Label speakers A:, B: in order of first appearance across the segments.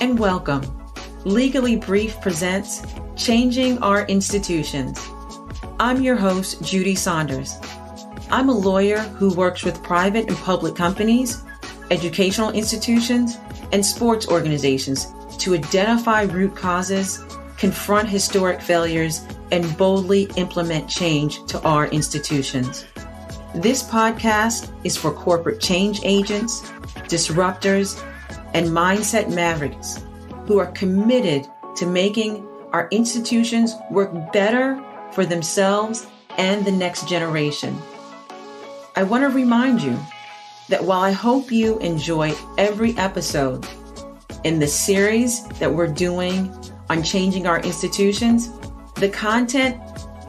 A: and welcome. Legally Brief presents Changing Our Institutions. I'm your host, Judy Saunders. I'm a lawyer who works with private and public companies, educational institutions, and sports organizations to identify root causes, confront historic failures, and boldly implement change to our institutions. This podcast is for corporate change agents, disruptors, and mindset mavericks who are committed to making our institutions work better for themselves and the next generation. I want to remind you that while I hope you enjoy every episode in the series that we're doing on changing our institutions, the content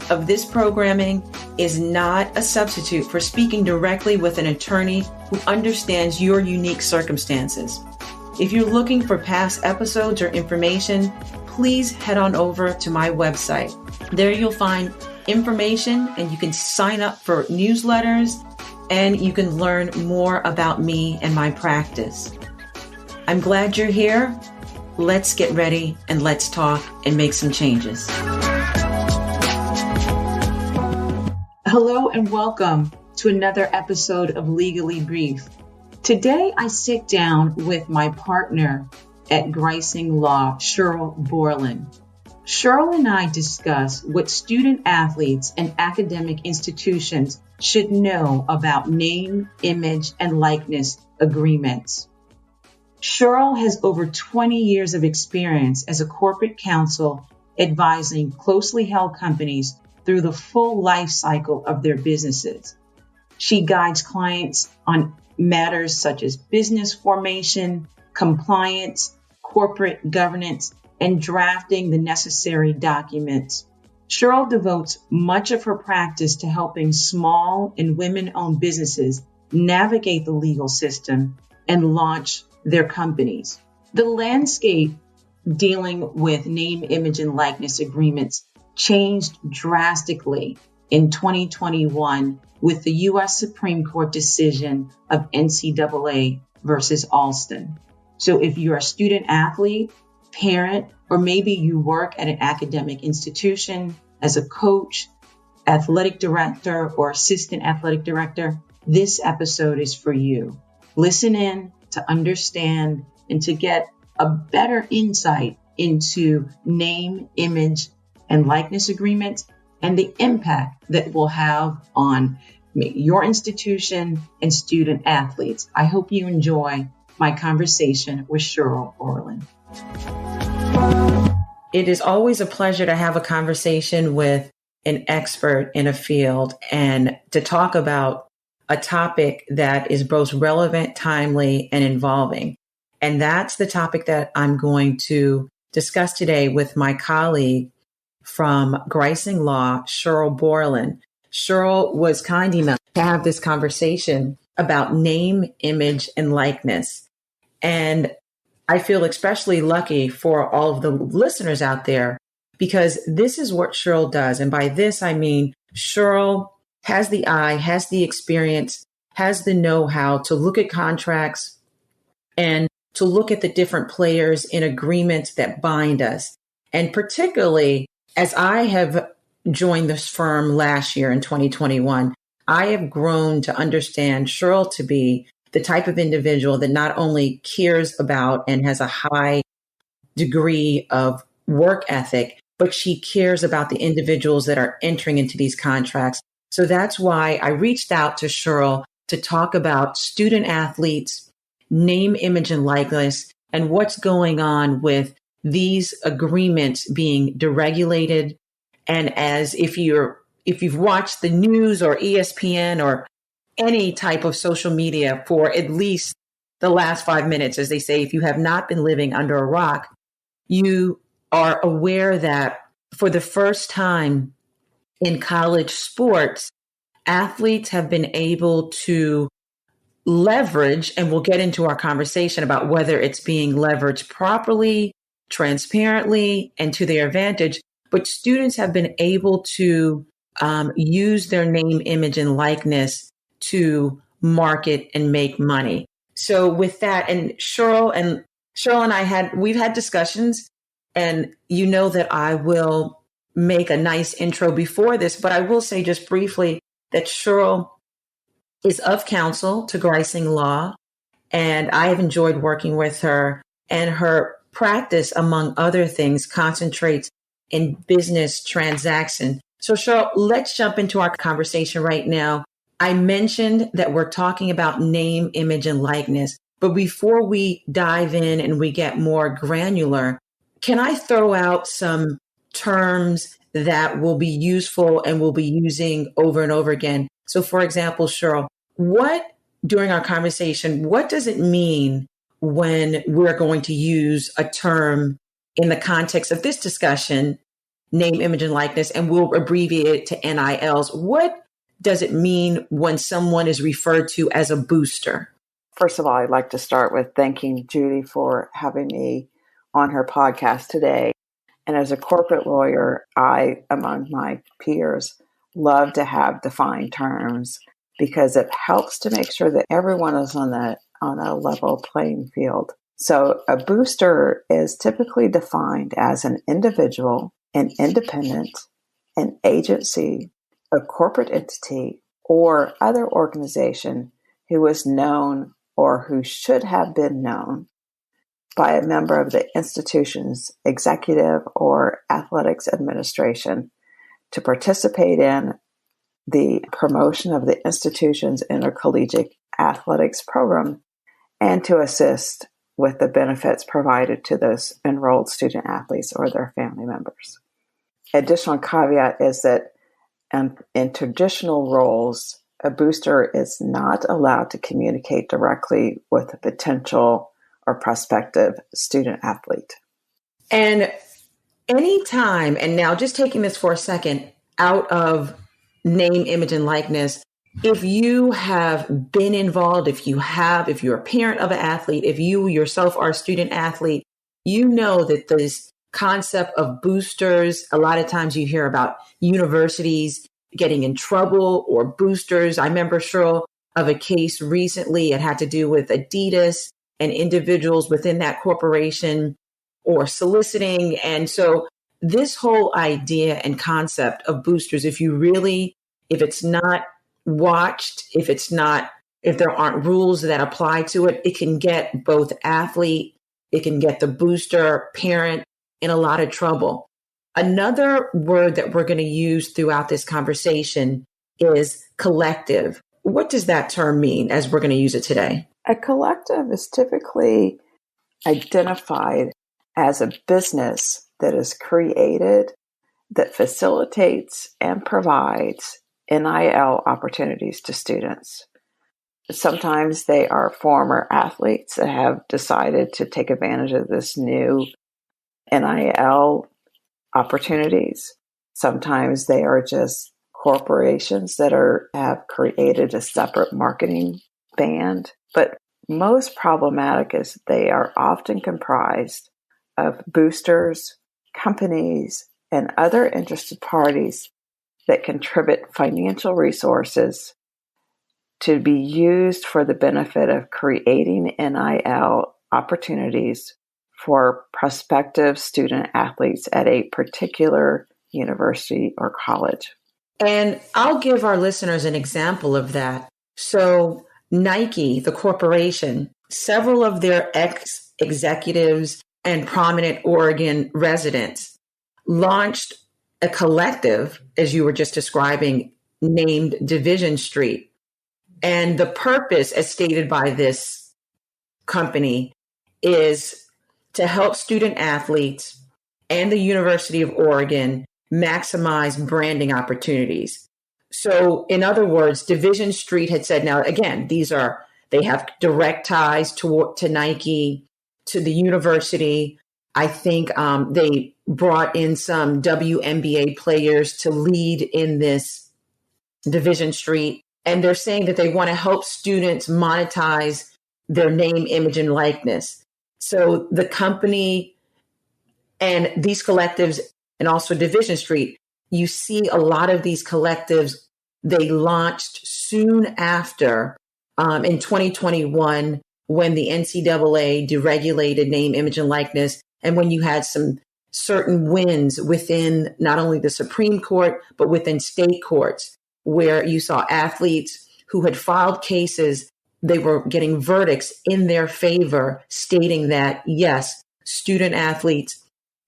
A: of this programming is not a substitute for speaking directly with an attorney who understands your unique circumstances. If you're looking for past episodes or information, please head on over to my website. There you'll find information and you can sign up for newsletters and you can learn more about me and my practice. I'm glad you're here. Let's get ready and let's talk and make some changes. Hello and welcome to another episode of Legally Brief. Today I sit down with my partner at Griesing Law, Cheryl Borland. Cheryl and I discuss what student athletes and academic institutions should know about name, image, and likeness agreements. Cheryl has over 20 years of experience as a corporate counsel advising closely held companies through the full life cycle of their businesses. She guides clients on matters such as business formation, compliance, corporate governance, and drafting the necessary documents. Cheryl devotes much of her practice to helping small and women-owned businesses navigate the legal system and launch their companies. The landscape dealing with name, image, and likeness agreements changed drastically in 2021 with the U.S. Supreme Court decision of NCAA versus Alston. So if you're a student athlete, parent, or maybe you work at an academic institution as a coach, athletic director, or assistant athletic director, this episode is for you. Listen in to understand and to get a better insight into name, image, and likeness agreements and the impact that will have on your institution and student athletes. I hope you enjoy my conversation with Cheryl Borland. It is always a pleasure to have a conversation with an expert in a field and to talk about a topic that is both relevant, timely, and involving. And that's the topic that I'm going to discuss today with my colleague from Griesing Law, Cheryl Borland. Cheryl was kind enough to have this conversation about name, image, and likeness. And I feel especially lucky for all of the listeners out there because this is what Cheryl does. And by this, I mean Cheryl has the eye, has the experience, has the know-how to look at contracts and to look at the different players in agreements that bind us. And particularly, as I have joined this firm last year in 2021, I have grown to understand Cheryl to be the type of individual that not only cares about and has a high degree of work ethic, but she cares about the individuals that are entering into these contracts. So that's why I reached out to Cheryl to talk about student athletes, name, image, and likeness, and what's going on with these agreements being deregulated. And as if you've watched the news or ESPN or any type of social media for at least the last 5 minutes, as they say, if you have not been living under a rock, you are aware that for the first time in college sports, athletes have been able to leverage, and we'll get into our conversation about whether it's being leveraged properly, transparently, and to their advantage, but students have been able to use their name, image, and likeness to market and make money. So with that, and Cheryl, and Cheryl and we've had discussions, and you know that I will make a nice intro before this, but I will say just briefly that Cheryl is of counsel to Griesing Law, and I have enjoyed working with her, and her practice, among other things, concentrates in business transaction. So Cheryl, let's jump into our conversation right now. I mentioned that we're talking about name, image, and likeness. But before we dive in and we get more granular, can I throw out some terms that will be useful and we'll be using over and over again? So for example, Cheryl, during our conversation, what does it mean when we're going to use a term in the context of this discussion, name, image, and likeness, and we'll abbreviate it to NILs? What does it mean when someone is referred to as a booster?
B: First of all, I'd like to start with thanking Judy for having me on her podcast today. And as a corporate lawyer, I, among my peers, love to have defined terms because it helps to make sure that everyone is on a level playing field. So a booster is typically defined as an individual, an independent, an agency, a corporate entity, or other organization who is known or who should have been known by a member of the institution's executive or athletics administration to participate in the promotion of the institution's intercollegiate athletics program and to assist with the benefits provided to those enrolled student athletes or their family members. Additional caveat is that in traditional roles, a booster is not allowed to communicate directly with a potential or prospective student athlete.
A: And anytime, and now just taking this for a second out of name, image, and likeness, if you have been involved, if you're a parent of an athlete, if you yourself are a student athlete, you know that this concept of boosters, a lot of times you hear about universities getting in trouble or boosters. I remember, Cheryl, of a case recently, it had to do with Adidas and individuals within that corporation or soliciting. And so this whole idea and concept of boosters, if it's not watched, if there aren't rules that apply to it, it can get both athlete, it can get the booster parent in a lot of trouble. Another word that we're going to use throughout this conversation is collective. What does that term mean as we're going to use it today?
B: A collective is typically identified as a business that is created that facilitates and provides NIL opportunities to students. Sometimes they are former athletes that have decided to take advantage of this new NIL opportunities. Sometimes they are just corporations that have created a separate marketing band. But most problematic is they are often comprised of boosters, companies, and other interested parties that contribute financial resources to be used for the benefit of creating NIL opportunities for prospective student athletes at a particular university or college.
A: And I'll give our listeners an example of that. So Nike, the corporation, several of their ex-executives and prominent Oregon residents launched a collective, as you were just describing, named Division Street. And the purpose, as stated by this company, is to help student athletes and the University of Oregon maximize branding opportunities. So in other words, Division Street had said, now again, they have direct ties to Nike, to the university. I think they brought in some WNBA players to lead in this Division Street. And they're saying that they want to help students monetize their name, image, and likeness. So the company and these collectives, and also Division Street, you see a lot of these collectives, they launched soon after, in 2021, when the NCAA deregulated name, image, and likeness, and when you had some certain wins within not only the Supreme Court, but within state courts, where you saw athletes who had filed cases, they were getting verdicts in their favor, stating that, yes, student athletes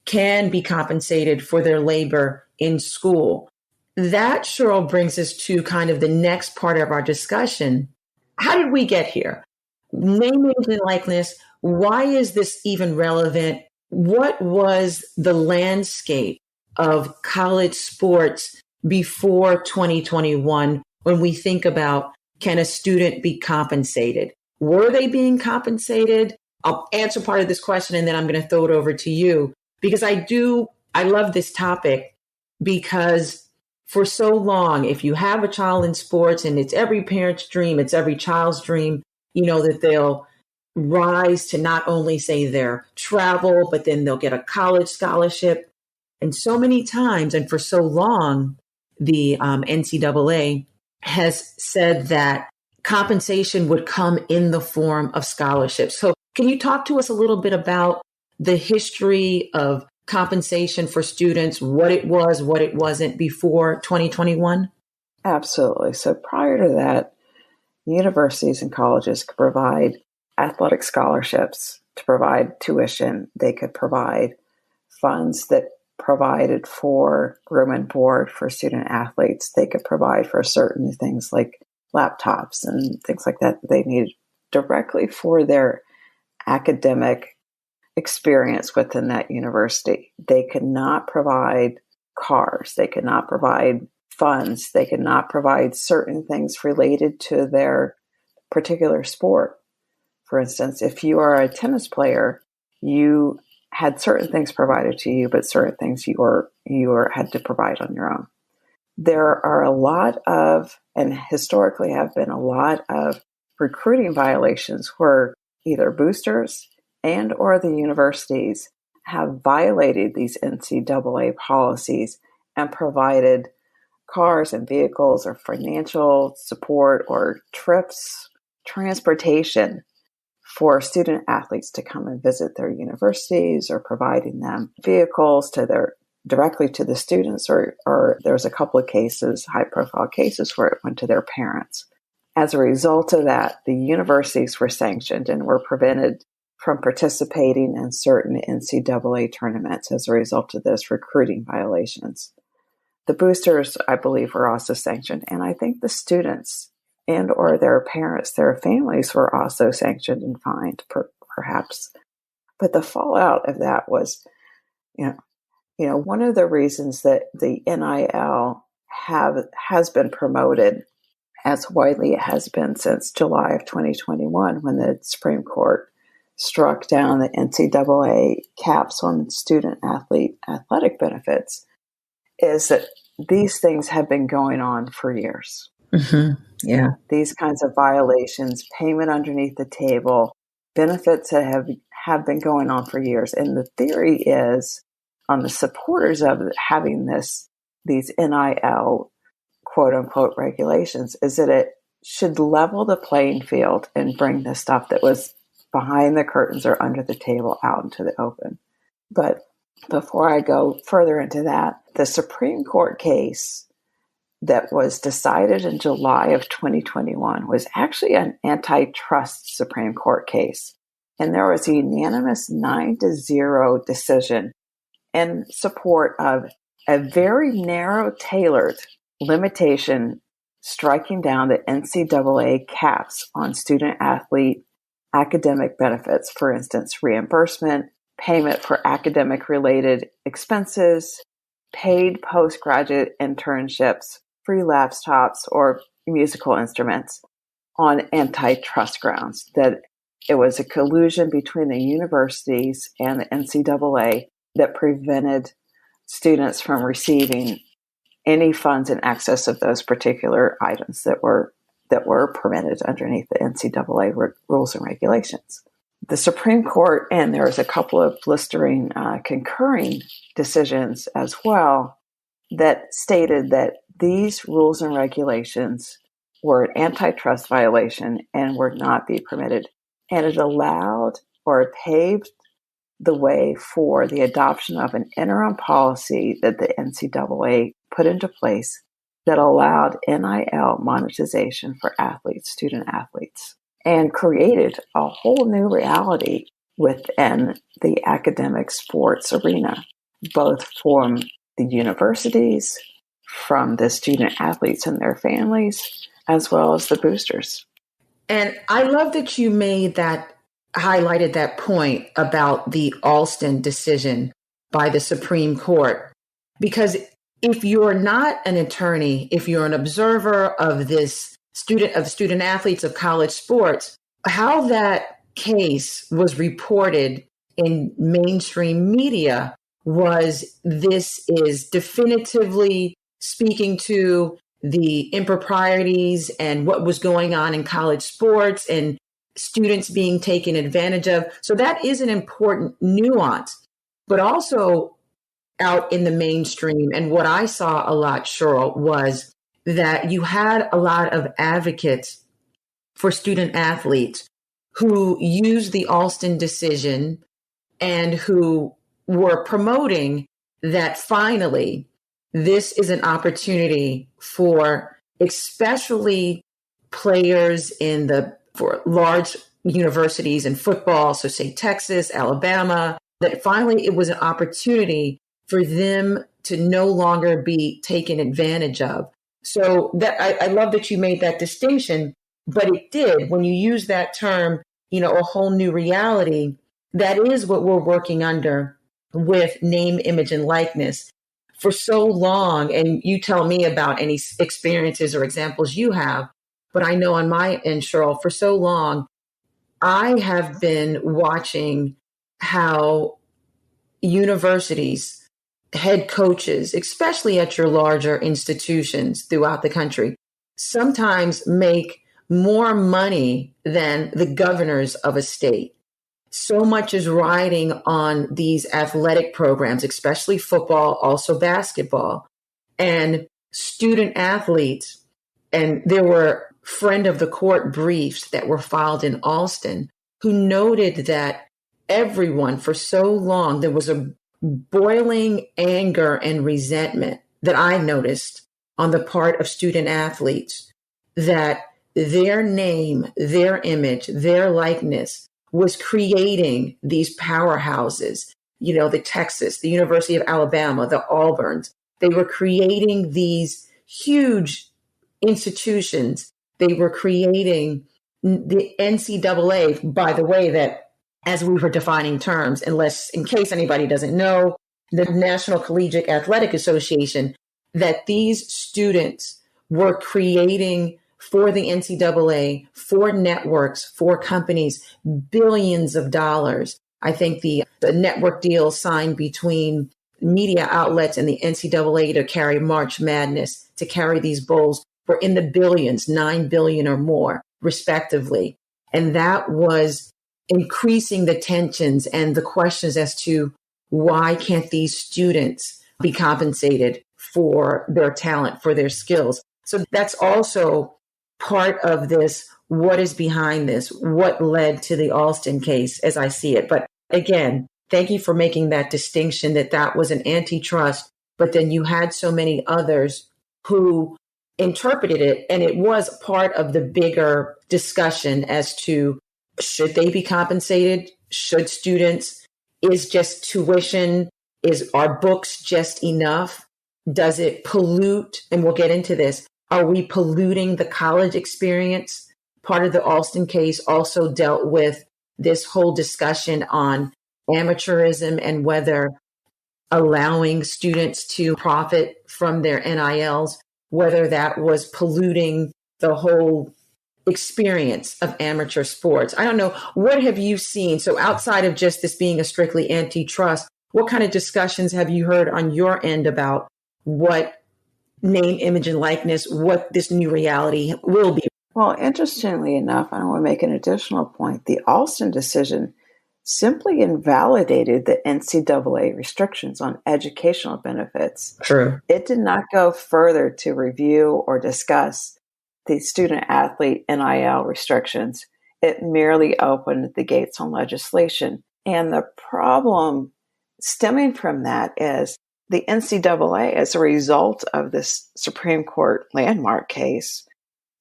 A: can be compensated for their labor in school. That, Cheryl, brings us to kind of the next part of our discussion. How did we get here? Name, image, and likeness. Why is this even relevant? What was the landscape of college sports before 2021 when we think about, can a student be compensated? Were they being compensated? I'll answer part of this question and then I'm going to throw it over to you, because I love this topic, because for so long, if you have a child in sports, and it's every parent's dream, it's every child's dream, that they'll rise to not only say their travel, but then they'll get a college scholarship. And so many times, and for so long, the NCAA has said that compensation would come in the form of scholarships. So can you talk to us a little bit about the history of compensation for students, what it was, what it wasn't before 2021?
B: Absolutely. So prior to that, universities and colleges could provide athletic scholarships to provide tuition. They could provide funds that provided for room and board for student athletes. They could provide for certain things like laptops and things like that they needed directly for their academic experience within that university. They could not provide cars. They could not provide funds. They could not provide certain things related to their particular sport. For instance, if you are a tennis player, you had certain things provided to you, but certain things you had to provide on your own. There are a lot of, and historically have been a lot of, recruiting violations where either boosters and or the universities have violated these NCAA policies and provided cars and vehicles or financial support or trips, transportation for student athletes to come and visit their universities, or providing them vehicles directly to the students, or there's a couple of cases, high profile cases, where it went to their parents. As a result of that, the universities were sanctioned and were prevented from participating in certain NCAA tournaments as a result of those recruiting violations. The boosters, I believe, were also sanctioned, and I think the students and or their parents, their families, were also sanctioned and fined, perhaps. But the fallout of that was, one of the reasons that the NIL has been promoted as widely it has been since July of 2021, when the Supreme Court struck down the NCAA caps on student athletic benefits, is that these things have been going on for years.
A: Mm-hmm. Yeah.
B: These kinds of violations, payment underneath the table, benefits that have been going on for years. And the theory is, on the supporters of having these NIL quote unquote regulations, is that it should level the playing field and bring the stuff that was behind the curtains or under the table out into the open. But before I go further into that, the Supreme Court case that was decided in July of 2021 was actually an antitrust Supreme Court case. And there was a unanimous 9-0 decision in support of a very narrow, tailored limitation striking down the NCAA caps on student athlete academic benefits. For instance, reimbursement, payment for academic related expenses, paid postgraduate internships, free laptops, or musical instruments, on antitrust grounds, that it was a collusion between the universities and the NCAA that prevented students from receiving any funds in excess of those particular items that were permitted underneath the NCAA rules and regulations. The Supreme Court, and there was a couple of blistering concurring decisions as well, that stated that these rules and regulations were an antitrust violation and would not be permitted. And it allowed or it paved the way for the adoption of an interim policy that the NCAA put into place that allowed NIL monetization for athletes, student athletes, and created a whole new reality within the academic sports arena, both from the universities, from the student athletes and their families, as well as the boosters.
A: And I love that you highlighted that point about the Alston decision by the Supreme Court, because if you're not an attorney, if you're an observer of student athletes of college sports, how that case was reported in mainstream media was this is definitively speaking to the improprieties and what was going on in college sports and students being taken advantage of. So that is an important nuance, but also out in the mainstream. And what I saw a lot, Cheryl, was that you had a lot of advocates for student athletes who used the Alston decision and who were promoting that finally this is an opportunity for especially players for large universities in football, so say Texas, Alabama, that finally it was an opportunity for them to no longer be taken advantage of. So that I love that you made that distinction, but it did, when you use that term, a whole new reality. That is what we're working under with name, image, and likeness. For so long, and you tell me about any experiences or examples you have, but I know on my end, Cheryl, for so long, I have been watching how universities, head coaches, especially at your larger institutions throughout the country, sometimes make more money than the governors of a state. So much is riding on these athletic programs, especially football, also basketball, and student athletes. And there were friend of the court briefs that were filed in Alston who noted that everyone for so long, there was a boiling anger and resentment that I noticed on the part of student athletes, that their name, their image, their likeness was creating these powerhouses, the Texas, the University of Alabama, the Auburns. They were creating these huge institutions. They were creating the NCAA, by the way, that as we were defining terms, in case anybody doesn't know, the National Collegiate Athletic Association, that these students were creating for the NCAA, for networks, for companies, billions of dollars. I think the network deal signed between media outlets and the NCAA to carry March Madness, to carry these bowls, were in the billions, 9 billion or more, respectively. And that was increasing the tensions and the questions as to why can't these students be compensated for their talent, for their skills. So that's also part of this. What is behind this? What led to the Alston case as I see it? But again, thank you for making that distinction, that was an antitrust, but then you had so many others who interpreted it, and it was part of the bigger discussion as to should they be compensated? Should students, is just tuition, are books just enough? Does it pollute? And we'll get into this. Are we polluting the college experience? Part of the Alston case also dealt with this whole discussion on amateurism and whether allowing students to profit from their NILs, whether that was polluting the whole experience of amateur sports. I don't know. What have you seen? So outside of just this being a strictly antitrust, what kind of discussions have you heard on your end about what name, image, and likeness, what this new reality will be?
B: Well, interestingly enough, I want to make an additional point. The Alston decision simply invalidated the NCAA restrictions on educational benefits.
A: True.
B: It did not go further to review or discuss the student athlete NIL restrictions. It merely opened the gates on legislation. And the problem stemming from that is the NCAA, as a result of this Supreme Court landmark case,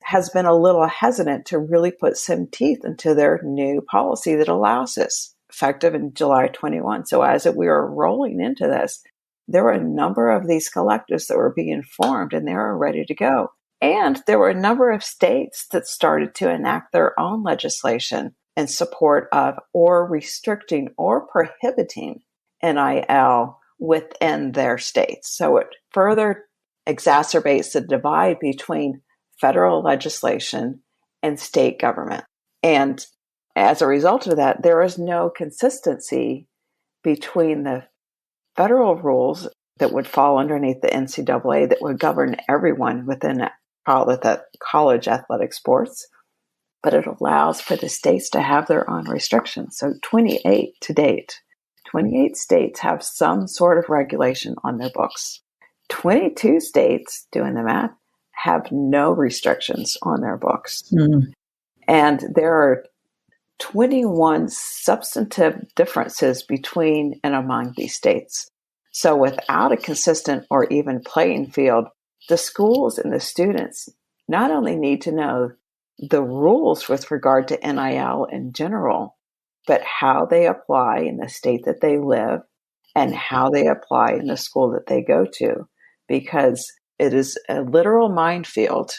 B: has been a little hesitant to really put some teeth into their new policy that allows this, effective in July 21. So as we were rolling into this, there were a number of these collectives that were being formed, and they were ready to go. And there were a number of states that started to enact their own legislation in support of or restricting or prohibiting NIL within their states. So it further exacerbates the divide between federal legislation and state government. And as a result of that, there is no consistency between the federal rules that would fall underneath the NCAA that would govern everyone within college athletic sports, but it allows for the states to have their own restrictions. So 28 to date, 28 states have some sort of regulation on their books. 22 states, doing the math, have no restrictions on their books. Mm. And there are 21 substantive differences between and among these states. So without a consistent or even playing field, the schools and the students not only need to know the rules with regard to NIL in general, but how they apply in the state that they live and how they apply in the school that they go to, because it is a literal minefield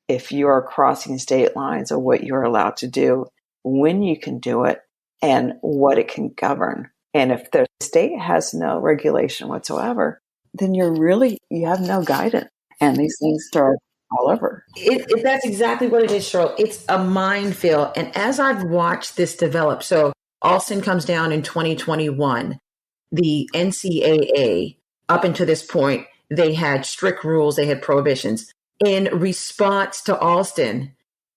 B: if you are crossing state lines of what you're allowed to do, when you can do it, and what it can govern. And if the state has no regulation whatsoever, then you have no guidance. And these things start all over.
A: That's exactly what it is, Cheryl. It's a minefield. And as I've watched this develop, so Alston comes down in 2021, the NCAA, up until this point, they had strict rules, they had prohibitions. In response to Alston,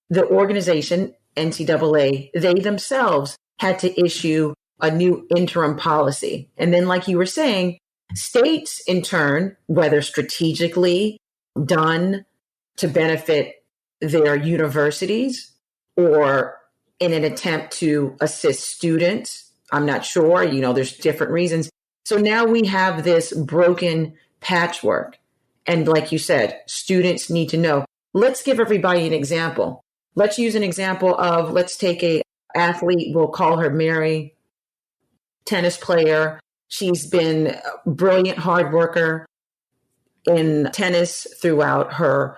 A: the organization, NCAA, they themselves had to issue a new interim policy. And then, like you were saying, states in turn, whether strategically done to benefit their universities or in an attempt to assist students, I'm not sure, there's different reasons. So now we have this broken patchwork. And like you said, students need to know. Let's give everybody an example. Let's use an example of, let's take a athlete, we'll call her Mary, tennis player. She's been a brilliant hard worker in tennis throughout her,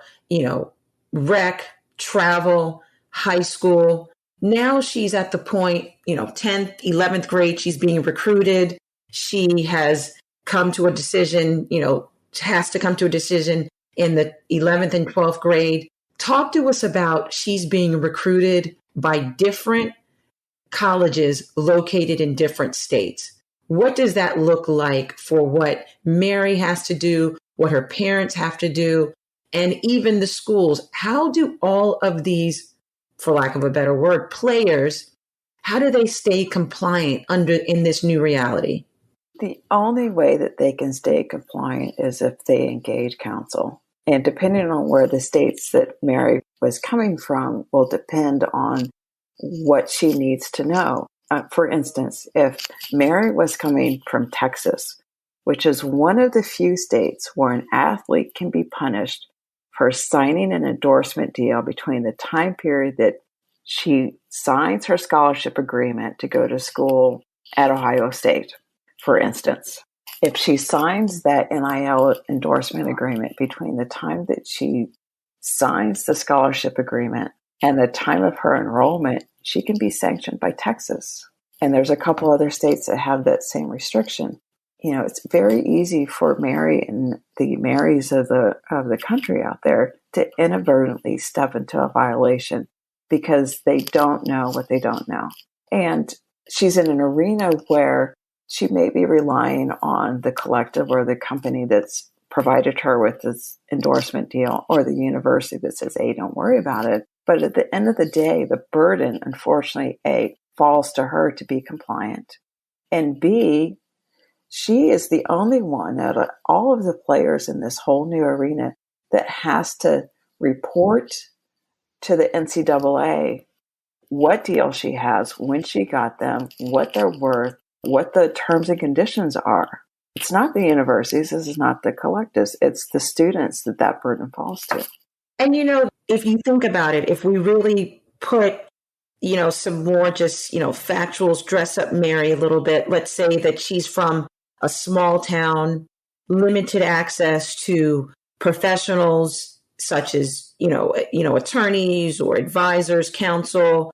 A: rec, travel, high school. Now she's at the point, 10th, 11th grade, she's being recruited. She has come to a decision, has to come to a decision in the 11th and 12th grade. Talk to us about she's being recruited by different colleges located in different states. What does that look like for what Mary has to do, what her parents have to do, and even the schools? How do all of these, for lack of a better word, players, how do they stay compliant in this new reality?
B: The only way that they can stay compliant is if they engage counsel. And depending on where the states that Mary was coming from will depend on what she needs to know. For instance, if Mary was coming from Texas, which is one of the few states where an athlete can be punished for signing an endorsement deal between the time period that she signs her scholarship agreement to go to school at Ohio State, for instance. If she signs that NIL endorsement agreement between the time that she signs the scholarship agreement and the time of her enrollment, she can be sanctioned by Texas. And there's a couple other states that have that same restriction. It's very easy for Mary and the Marys of the country out there to inadvertently step into a violation because they don't know what they don't know. And she's in an arena where she may be relying on the collective or the company that's provided her with this endorsement deal, or the university that says, hey, don't worry about it. But at the end of the day, the burden, unfortunately, A, falls to her to be compliant. And B, she is the only one out of all of the players in this whole new arena that has to report to the NCAA what deal she has, when she got them, what they're worth, what the terms and conditions are. It's not the universities, this is not the collectives, it's the students that burden falls to.
A: And, if you think about it, if we really put, some more just, factuals, dress up Mary a little bit, let's say that she's from a small town, limited access to professionals such as, attorneys or advisors, counsel.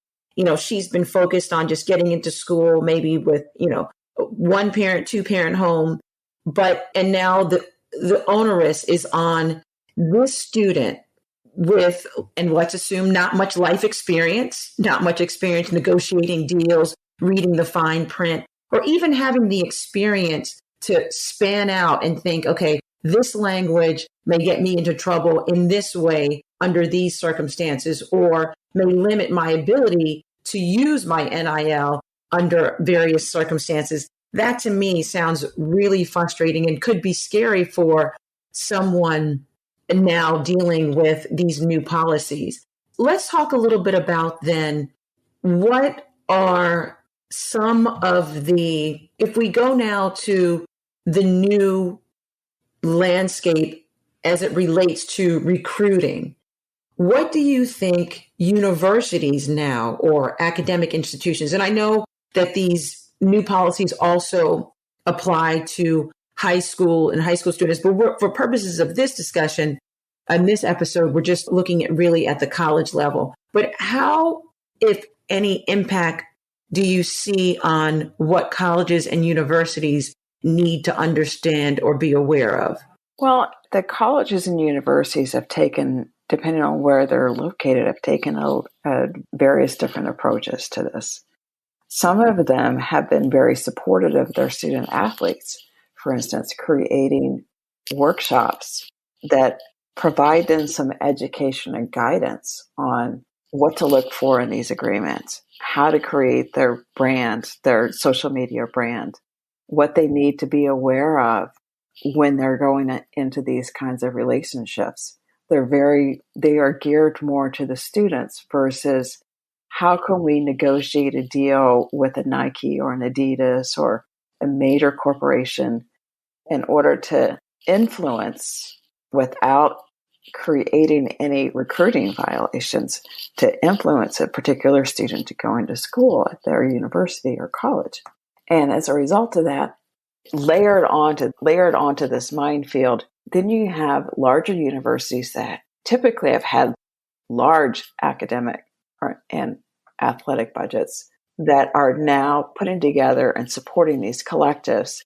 A: She's been focused on just getting into school, maybe with, one parent, two parent home. And now the onus is on this student with, and let's assume not much life experience, not much experience negotiating deals, reading the fine print, or even having the experience to span out and think, okay, this language may get me into trouble in this way under these circumstances, or may limit my ability to use my NIL under various circumstances. That to me sounds really frustrating and could be scary for someone now dealing with these new policies. Let's talk a little bit about then, what are some of if we go now to the new landscape as it relates to recruiting, what do you think universities now or academic institutions, and I know that these new policies also apply to high school and high school students, but for purposes of this discussion and this episode, we're just looking at the college level. But how, if any, impact do you see on what colleges and universities need to understand or be aware of?
B: Well, the colleges and universities have taken, depending on where they're located, have taken various different approaches to this. Some of them have been very supportive of their student athletes, for instance, creating workshops that provide them some education and guidance on what to look for in these agreements, how to create their brand, their social media brand, what they need to be aware of when they're going into these kinds of relationships. They are geared more to the students versus how can we negotiate a deal with a Nike or an Adidas or a major corporation in order to influence without creating any recruiting violations, to influence a particular student to go into school at their university or college. And as a result of that, layered onto this minefield, then you have larger universities that typically have had large academic and athletic budgets that are now putting together and supporting these collectives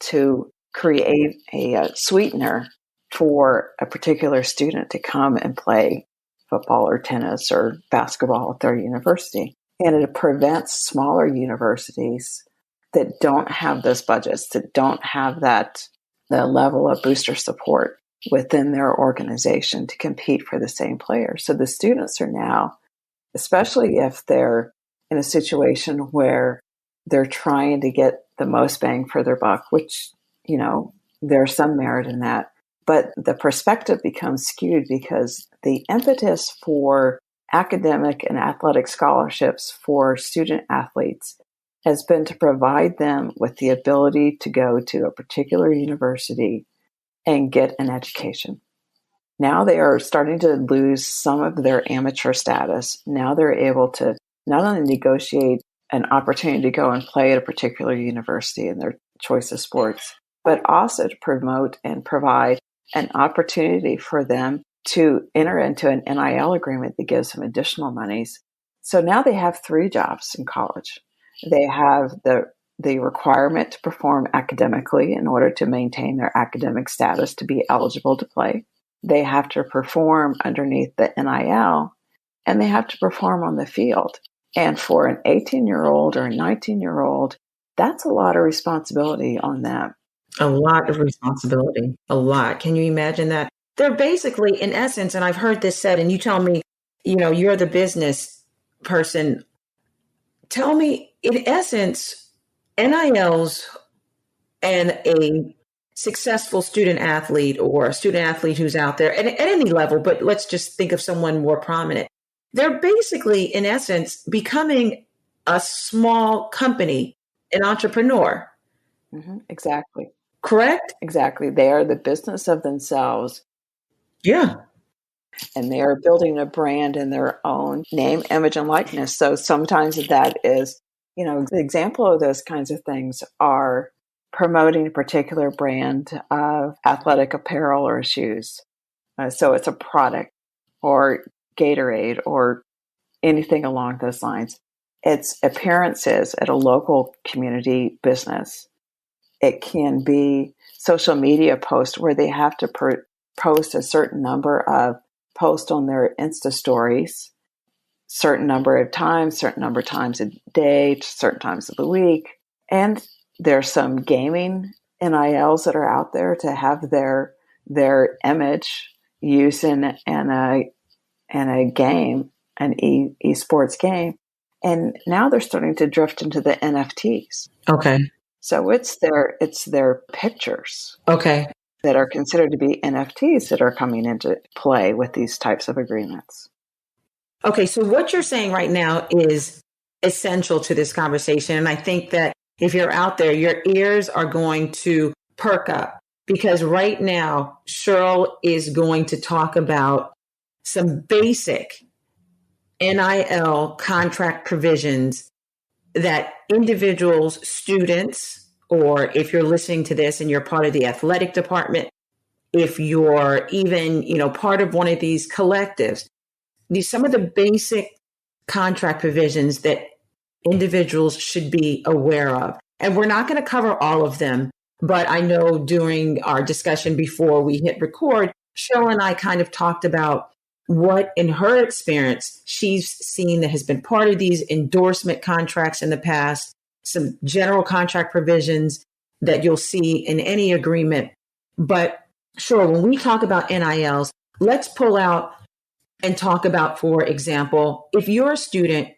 B: to create a sweetener for a particular student to come and play football or tennis or basketball at their university. And it prevents smaller universities that don't have those budgets, that don't have the level of booster support within their organization to compete for the same players. So the students are now, especially if they're in a situation where they're trying to get the most bang for their buck, which, there's some merit in that. But the perspective becomes skewed because the impetus for academic and athletic scholarships for student athletes has been to provide them with the ability to go to a particular university and get an education. Now they are starting to lose some of their amateur status. Now they're able to not only negotiate an opportunity to go and play at a particular university in their choice of sports, but also to promote and provide an opportunity for them to enter into an NIL agreement that gives them additional monies. So now they have 3 jobs in college. They have the requirement to perform academically in order to maintain their academic status to be eligible to play. They have to perform underneath the NIL, and they have to perform on the field. And for an 18-year-old or a 19-year-old, that's a lot of responsibility on them.
A: A lot of responsibility. A lot. Can you imagine that? They're basically, in essence, and I've heard this said, and you tell me, you're the business person. Tell me, in essence, NILs and a successful student athlete or a student athlete who's out there at any level, but let's just think of someone more prominent. they're basically, in essence, becoming a small company, an entrepreneur.
B: Exactly.
A: Correct?
B: Exactly. They are the business of themselves.
A: Yeah.
B: And they are building a brand in their own name, image, and likeness. So sometimes that is, the example of those kinds of things are promoting a particular brand of athletic apparel or shoes. So it's a product or Gatorade or anything along those lines. It's appearances at a local community business. It can be social media posts where they have to post a certain number of posts on their Insta stories, certain number of times a day, certain times of the week. And there's some gaming NILs that are out there to have their image used in a game, an esports game. And now they're starting to drift into the NFTs.
A: Okay.
B: So it's their pictures.
A: Okay.
B: That are considered to be NFTs that are coming into play with these types of agreements.
A: Okay, so what you're saying right now is essential to this conversation. And I think that if you're out there, your ears are going to perk up, because right now, Cheryl is going to talk about some basic NIL contract provisions that individuals, students, or if you're listening to this and you're part of the athletic department, if you're even, part of one of these collectives, some of the basic contract provisions that individuals should be aware of. And we're not going to cover all of them, but I know during our discussion before we hit record, Cheryl and I kind of talked about what in her experience she's seen that has been part of these endorsement contracts in the past, some general contract provisions that you'll see in any agreement. But sure, when we talk about NILs, let's pull out and talk about, for example, if you're a student,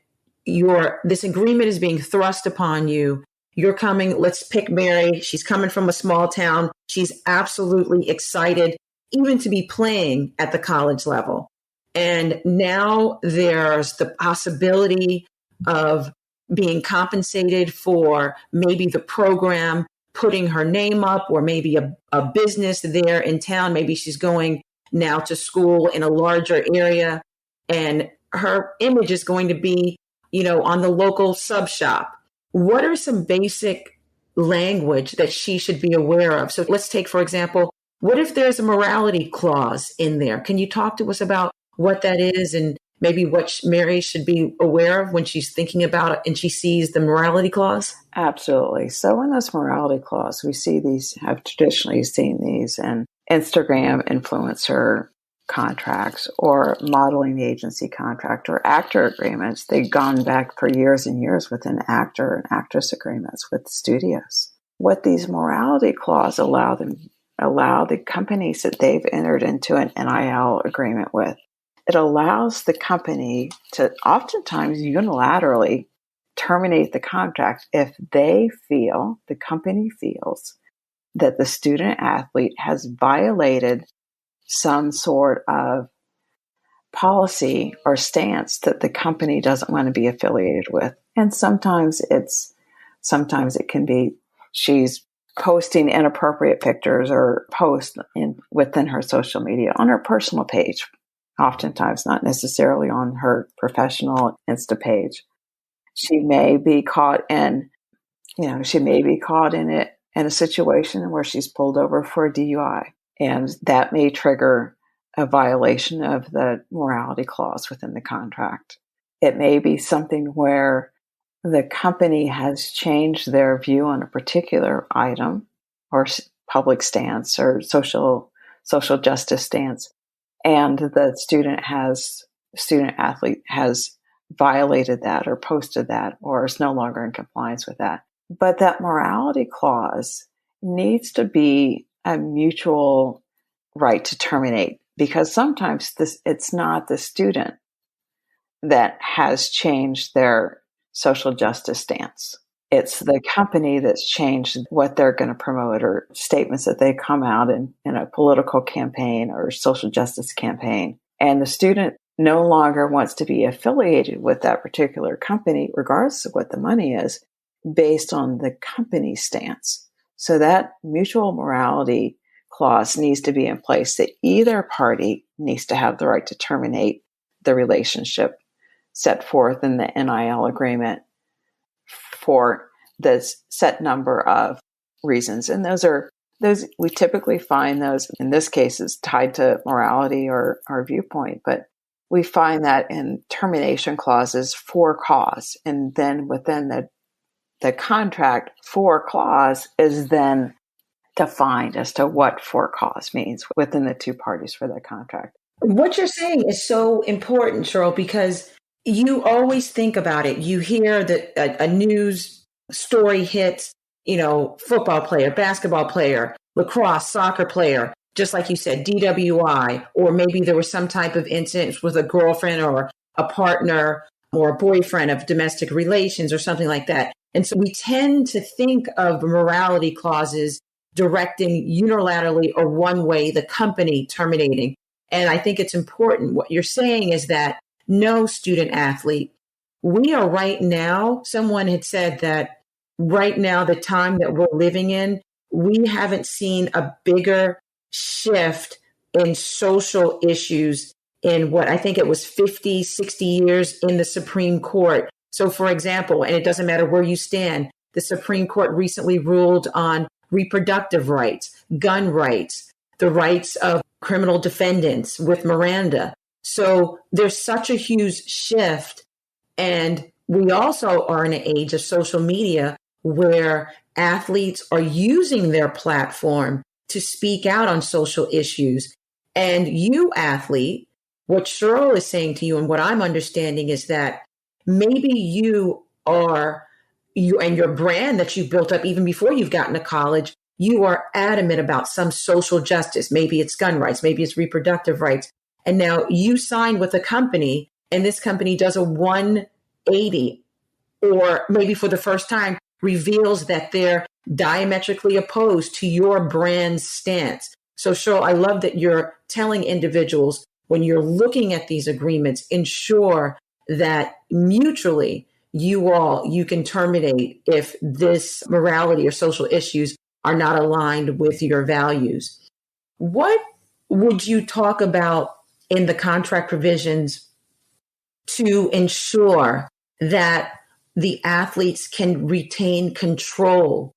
A: this agreement is being thrust upon you. You're coming, let's pick Mary. She's coming from a small town. She's absolutely excited even to be playing at the college level. And now there's the possibility of being compensated for maybe the program putting her name up, or maybe a business there in town. Maybe she's going now to school in a larger area, and her image is going to be, on the local sub shop. What are some basic language that she should be aware of? So let's take, for example, what if there's a morality clause in there? Can you talk to us about what that is, and maybe what Mary should be aware of when she's thinking about it and she sees the morality clause?
B: Absolutely. So in this morality clause, have traditionally seen these in Instagram influencer contracts or modeling agency contract or actor agreements. They've gone back for years and years within actor and actress agreements with studios. What these morality clauses allow the companies that they've entered into an NIL agreement with, it allows the company to oftentimes unilaterally terminate the contract if the company feels that the student athlete has violated some sort of policy or stance that the company doesn't want to be affiliated with. And sometimes it can be she's posting inappropriate pictures or posts within her social media on her personal page, oftentimes not necessarily on her professional Insta page. She may be caught in it in a situation where she's pulled over for a DUI, and that may trigger a violation of the morality clause within the contract. It may be something where the company has changed their view on a particular item or public stance or social justice stance, and the student athlete has violated that or posted that or is no longer in compliance with that. But that morality clause needs to be a mutual right to terminate, because sometimes it's not the student that has changed their social justice stance. It's the company that's changed what they're going to promote or statements that they come out in a political campaign or social justice campaign. And the student no longer wants to be affiliated with that particular company, regardless of what the money is, based on the company's stance. So that mutual morality clause needs to be in place, that either party needs to have the right to terminate the relationship set forth in the NIL agreement for the set number of reasons. And those we typically find those, in this case, is tied to morality or viewpoint, but we find that in termination clauses for cause. And then within the contract, for clause is then defined as to what for cause means within the two parties for the contract.
A: What you're saying is so important, Cheryl, because you always think about it. You hear that a news story hits, football player, basketball player, lacrosse, soccer player, just like you said, DWI, or maybe there was some type of incident with a girlfriend or a partner or a boyfriend of domestic relations or something like that. And so we tend to think of morality clauses directing unilaterally or one way, the company terminating. And I think it's important. What you're saying is that no student athlete, we are right now, someone had said that right now, the time that we're living in, we haven't seen a bigger shift in social issues in what I think it was 50, 60 years in the Supreme Court. So, for example, and it doesn't matter where you stand, the Supreme Court recently ruled on reproductive rights, gun rights, the rights of criminal defendants with Miranda. So there's such a huge shift. And we also are in an age of social media where athletes are using their platform to speak out on social issues. And you, athlete, what Cheryl is saying to you and what I'm understanding is that maybe you and your brand that you've built up even before you've gotten to college, you are adamant about some social justice. Maybe it's gun rights, maybe it's reproductive rights. And now you sign with a company and this company does a 180 or maybe for the first time reveals that they're diametrically opposed to your brand's stance. So Cheryl, I love that you're telling individuals when you're looking at these agreements, ensure that mutually you can terminate if this morality or social issues are not aligned with your values. What would you talk about in the contract provisions to ensure that the athletes can retain control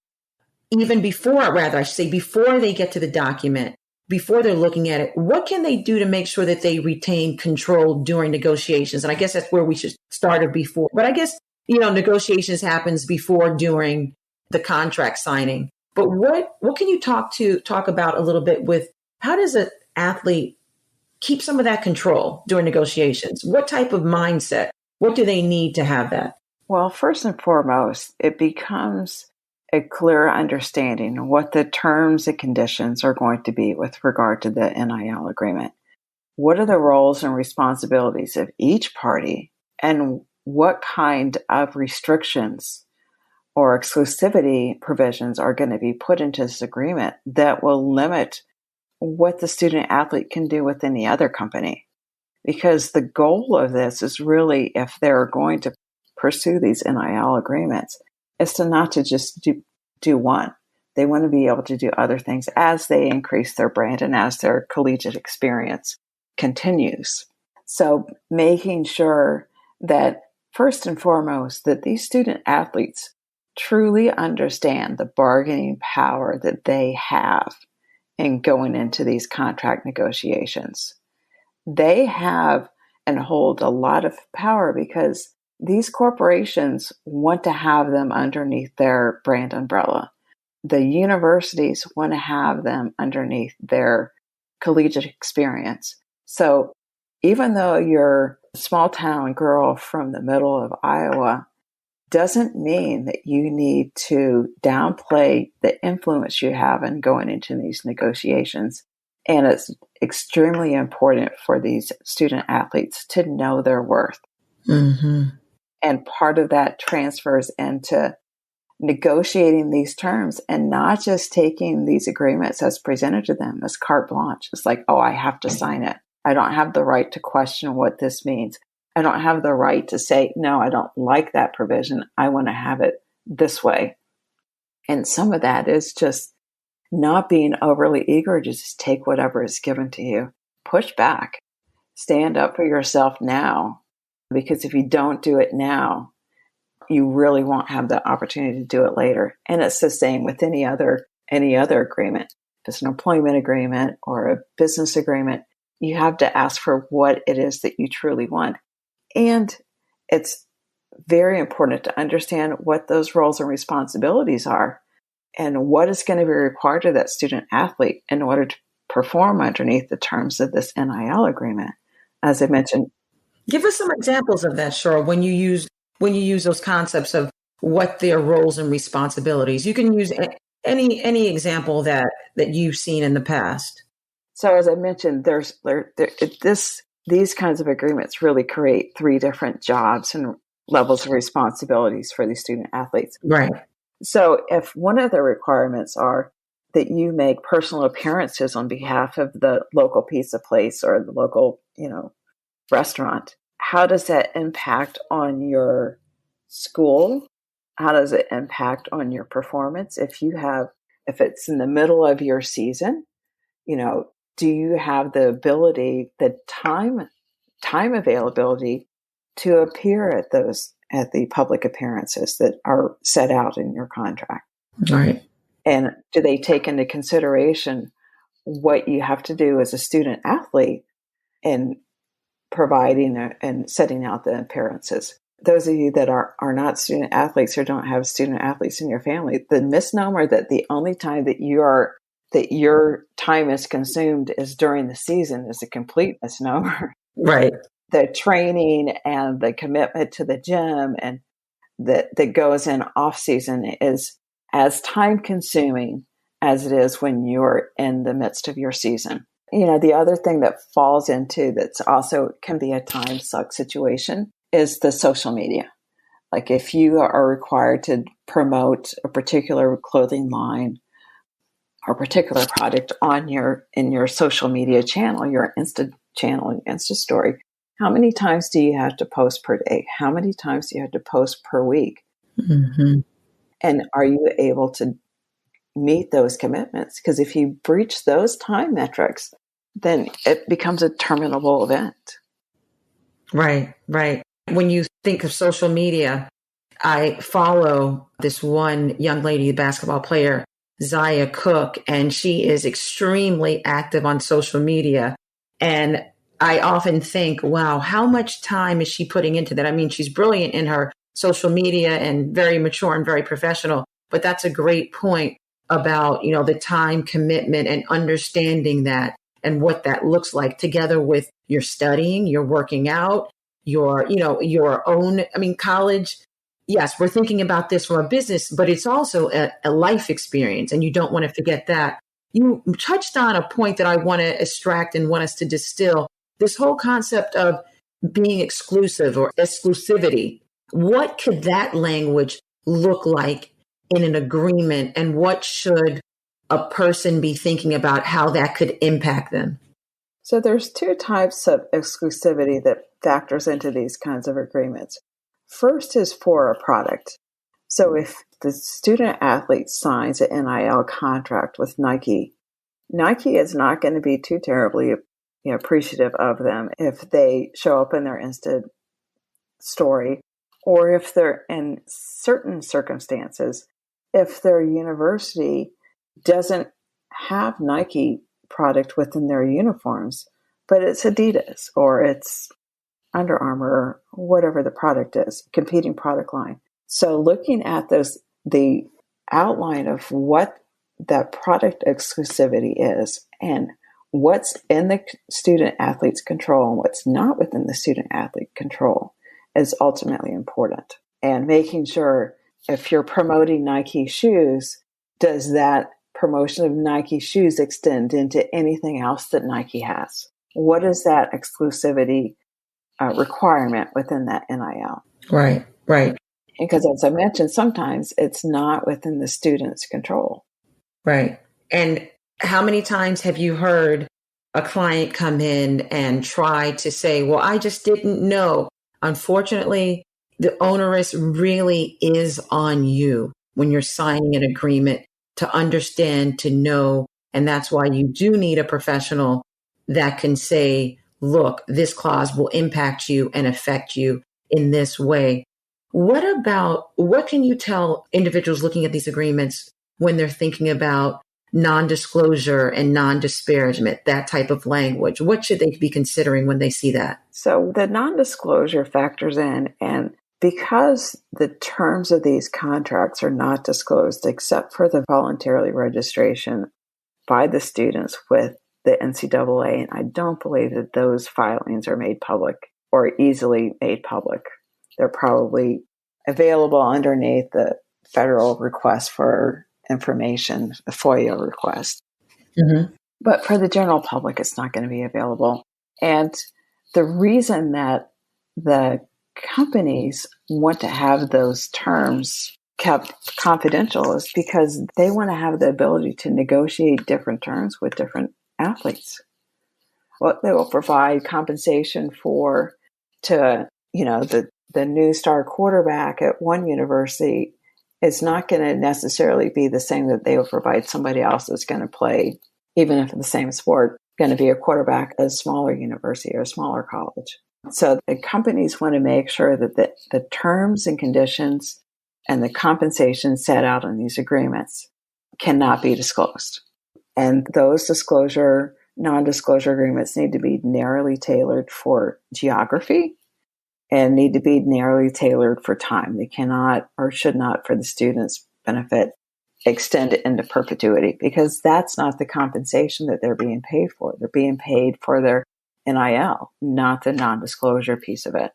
A: even before they get to the document, before they're looking at it? What can they do to make sure that they retain control during negotiations? And I guess that's where we should start it before. But I guess, negotiations happens before, during the contract signing. But what can you talk about a little bit with how does an athlete keep some of that control during negotiations? What type of mindset? What do they need to have that?
B: Well, first and foremost, it becomes a clear understanding of what the terms and conditions are going to be with regard to the NIL agreement. What are the roles and responsibilities of each party, and what kind of restrictions or exclusivity provisions are going to be put into this agreement that will limit what the student athlete can do with any other company? Because the goal of this is really, if they're going to pursue these NIL agreements, is to not to just do one. They want to be able to do other things as they increase their brand and as their collegiate experience continues. So making sure that first and foremost, that these student athletes truly understand the bargaining power that they have in going into these contract negotiations. They have and hold a lot of power because these corporations want to have them underneath their brand umbrella. The universities want to have them underneath their collegiate experience. So even though you're a small town girl from the middle of Iowa, doesn't mean that you need to downplay the influence you have in going into these negotiations. And it's extremely important for these student athletes to know their worth.
A: Mm-hmm.
B: And part of that transfers into negotiating these terms and not just taking these agreements as presented to them as carte blanche. It's like, oh, I have to sign it. I don't have the right to question what this means. I don't have the right to say, no, I don't like that provision. I want to have it this way. And some of that is just not being overly eager to just take whatever is given to you. Push back. Stand up for yourself now. Because if you don't do it now, you really won't have the opportunity to do it later. And it's the same with any other agreement. If it's an employment agreement or a business agreement, you have to ask for what it is that you truly want. And it's very important to understand what those roles and responsibilities are and what is going to be required of that student athlete in order to perform underneath the terms of this NIL agreement. As I mentioned,
A: give us some examples of that, Cheryl, when you use those concepts of what their roles and responsibilities. You can use any example that you've seen in the past.
B: So as I mentioned, these kinds of agreements really create 3 different jobs and levels of responsibilities for these student athletes.
A: Right.
B: So if one of the requirements are that you make personal appearances on behalf of the local pizza place or the local, restaurant, how does that impact on your school? How does it impact on your performance? If it's in the middle of your season, do you have the ability, the time availability to appear at the public appearances that are set out in your contract?
A: Right.
B: And do they take into consideration what you have to do as a student athlete in providing and setting out the appearances? Those of you that are not student athletes or don't have student athletes in your family, the misnomer that the only time that your time is consumed is during the season is a complete misnomer.
A: Right.
B: The training and the commitment to the gym and that goes in off season is as time consuming as it is when you're in the midst of your season. The other thing that falls into that's also can be a time suck situation is the social media. Like if you are required to promote a particular clothing line or particular product in your social media channel, your Insta channel, Insta story, how many times do you have to post per day? How many times do you have to post per week?
A: Mm-hmm.
B: And are you able to meet those commitments? Because if you breach those time metrics, then it becomes a terminable event.
A: Right, right. When you think of social media, I follow this one young lady, basketball player, Zaya Cook, and she is extremely active on social media. And I often think, wow, how much time is she putting into that? I mean, she's brilliant in her social media and very mature and very professional. But that's a great point about, the time commitment and understanding that and what that looks like together with your studying, your working out, your own, college. Yes, we're thinking about this from a business, but it's also a life experience. And you don't want to forget that. You touched on a point that I want to extract and want us to distill. This whole concept of being exclusive or exclusivity. What could that language look like in an agreement? And what should a person be thinking about how that could impact them?
B: So there's 2 types of exclusivity that factors into these kinds of agreements. First is for a product. So if the student athlete signs an NIL contract with Nike is not going to be too terribly appreciative of them if they show up in their Insta story, or if they're in certain circumstances, if their university doesn't have Nike product within their uniforms, but it's Adidas or it's Under Armour or whatever the product is, competing product line. So looking at the outline of what that product exclusivity is and what's in the student athlete's control and what's not within the student athlete control is ultimately important. And making sure if you're promoting Nike shoes, does that promotion of Nike shoes extend into anything else that Nike has? What is that exclusivity requirement within that NIL?
A: Right, right.
B: Because as I mentioned, sometimes it's not within the student's control.
A: Right. And how many times have you heard a client come in and try to say, well, I just didn't know. Unfortunately, the onus really is on you when you're signing an agreement to understand, to know. And that's why you do need a professional that can say, look, this clause will impact you and affect you in this way. What can you tell individuals looking at these agreements when they're thinking about non-disclosure and non-disparagement, that type of language? What should they be considering when they see that?
B: So the non-disclosure factors in, and because the terms of these contracts are not disclosed except for the voluntarily registration by the students with the NCAA, and I don't believe that those filings are made public or easily made public. They're probably available underneath the federal request for information, the FOIA request.
A: Mm-hmm.
B: But for the general public, it's not going to be available. And the reason that the companies want to have those terms kept confidential is because they want to have the ability to negotiate different terms with different athletes. Well, they will provide compensation the new star quarterback at one university is not going to necessarily be the same that they will provide somebody else that's going to play, even if in the same sport, going to be a quarterback at a smaller university or a smaller college. So the companies want to make sure that the terms and conditions and the compensation set out in these agreements cannot be disclosed. And those non-disclosure agreements need to be narrowly tailored for geography and need to be narrowly tailored for time. They cannot or should not, for the students' benefit, extend it into perpetuity, because that's not the compensation that they're being paid for. They're being paid for their NIL, not the non-disclosure piece of it.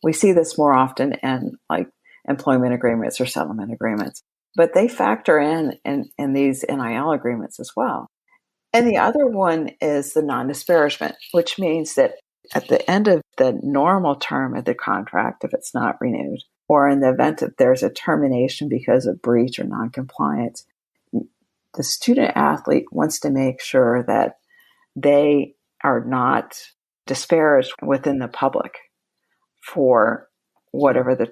B: We see this more often in like employment agreements or settlement agreements, but they factor in these NIL agreements as well. And the other one is the non-disparagement, which means that at the end of the normal term of the contract, if it's not renewed, or in the event that there's a termination because of breach or noncompliance, the student athlete wants to make sure that they are not disparaged within the public for whatever the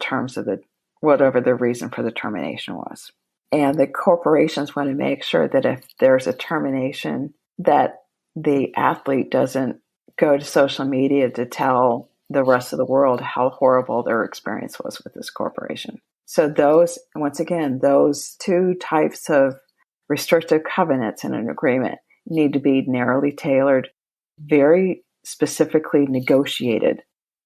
B: reason for the termination was. And the corporations want to make sure that if there's a termination, that the athlete doesn't go to social media to tell the rest of the world how horrible their experience was with this corporation. So those two types of restrictive covenants in an agreement need to be narrowly tailored, very specifically negotiated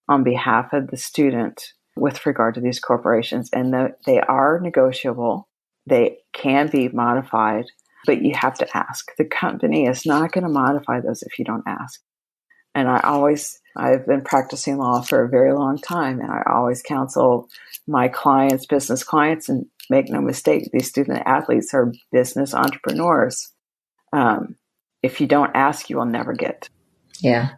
B: on behalf of the student with regard to these corporations. And they are negotiable. They can be modified, but you have to ask. The company is not going to modify those if you don't ask. And I've been practicing law for a very long time, and I always counsel my clients, business clients, and make no mistake, these student athletes are business entrepreneurs. If you don't ask, you will never get.
A: Yeah.